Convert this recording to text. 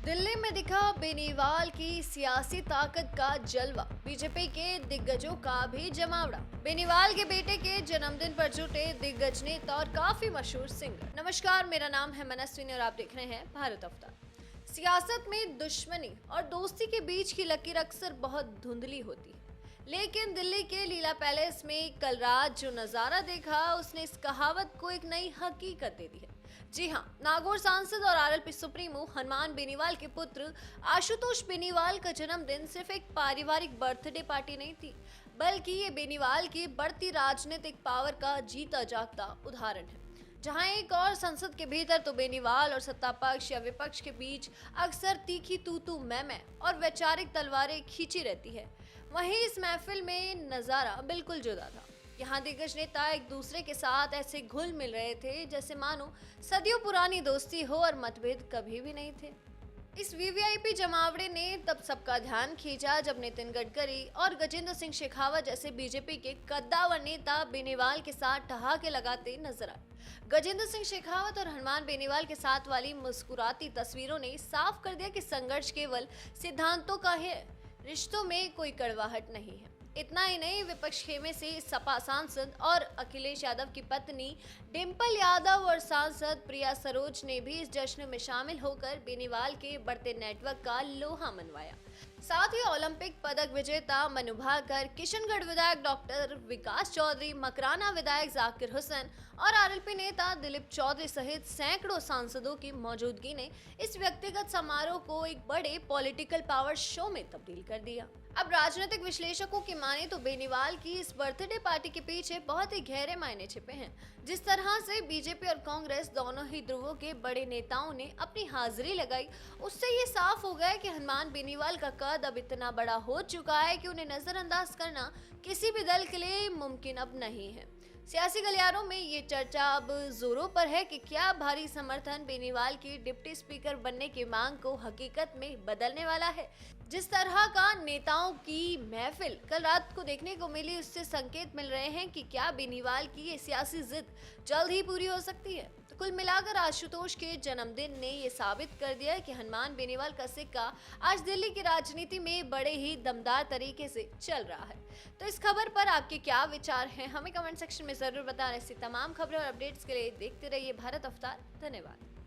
दिल्ली में दिखा बेनीवाल की सियासी ताकत का जलवा, बीजेपी के दिग्गजों का भी जमावड़ा। बेनीवाल के बेटे के जन्मदिन पर जुटे दिग्गज नेता और काफी मशहूर सिंगर। नमस्कार, मेरा नाम है मनस्विनी और आप देख रहे हैं भारत अवतार। सियासत में दुश्मनी और दोस्ती के बीच की लकीर अक्सर बहुत धुंधली होती है, लेकिन दिल्ली के लीला पैलेस में कल रात जो नजारा देखा उसने इस कहावत को एक नई हकीकत दे दी है। जी हाँ, नागौर सांसद और आरएलपी सुप्रीमो हनुमान बेनीवाल के पुत्र आशुतोष बेनीवाल का जन्मदिन सिर्फ एक पारिवारिक बर्थडे पार्टी नहीं थी, बल्कि ये बेनीवाल की बढ़ती राजनीतिक पावर का जीता जागता उदाहरण है। जहां एक और संसद के भीतर तो बेनीवाल और सत्ता पक्ष या विपक्ष के बीच अक्सर तीखी तू मैं और वैचारिक तलवारें खींची रहती है, वहीं इस महफिल में नजारा बिल्कुल जुदा था। यहाँ दिग्गज नेता एक दूसरे के साथ ऐसे घुल मिल रहे थे जैसे मानो सदियों पुरानी दोस्ती हो और मतभेद कभी भी नहीं थे। इस वीवीआईपी जमावड़े ने तब सबका ध्यान खींचा जब नितिन गडकरी और गजेंद्र सिंह शेखावत जैसे बीजेपी के कद्दावर नेता बेनीवाल के साथ ठहाके लगाते नजर आए। गजेंद्र सिंह शेखावत और हनुमान बेनीवाल के साथ वाली मुस्कुराती तस्वीरों ने साफ कर दिया कि संघर्ष केवल सिद्धांतों का है, रिश्तों में कोई कड़वाहट नहीं है। इतना ही नहीं, विपक्ष खेमे से सपा सांसद और अखिलेश यादव की पत्नी डिंपल यादव और सांसद प्रिया सरोज ने भी इस जश्न में शामिल होकर बेनीवाल के बढ़ते नेटवर्क का लोहा मनवाया। साथ ही ओलंपिक पदक विजेता मनु भाकर, किशनगढ़ विधायक डॉक्टर विकास चौधरी, मकराना विधायक जाकिर हुसैन और आरएलपी नेता दिलीप चौधरी सहित सैकड़ों सांसदों की मौजूदगी ने इस व्यक्तिगत समारोह को एक बड़े पॉलिटिकल पावर शो में तब्दील कर दिया। अब राजनीतिक विश्लेषकों की माने तो बेनीवाल की इस बर्थडे पार्टी के पीछे बहुत ही गहरे मायने छिपे हैं। जिस तरह से बीजेपी और कांग्रेस दोनों ही ध्रुवों के बड़े नेताओं ने अपनी हाजिरी लगाई, उससे ये साफ हो गया कि हनुमान बेनीवाल का कद अब इतना बड़ा हो चुका है कि उन्हें नजरअंदाज करना किसी भी दल के लिए मुमकिन अब नहीं है। सियासी गलियारों में ये चर्चा अब जोरों पर है कि क्या भारी समर्थन बेनीवाल की डिप्टी स्पीकर बनने की मांग को हकीकत में बदलने वाला है। जिस तरह का नेताओं की महफिल कल रात को देखने को मिली, उससे संकेत मिल रहे हैं कि क्या बेनीवाल की ये सियासी जिद जल्द ही पूरी हो सकती है। तो कुल मिलाकर आशुतोष के जन्मदिन ने ये साबित कर दिया कि हनुमान बेनीवाल का सिक्का आज दिल्ली की राजनीति में बड़े ही दमदार तरीके से चल रहा है। तो इस खबर पर आपके क्या विचार हैं, हमें कमेंट सेक्शन में जरूर बताएं। ऐसी तमाम खबरें और अपडेट्स के लिए देखते रहिए भारत अवतार। धन्यवाद।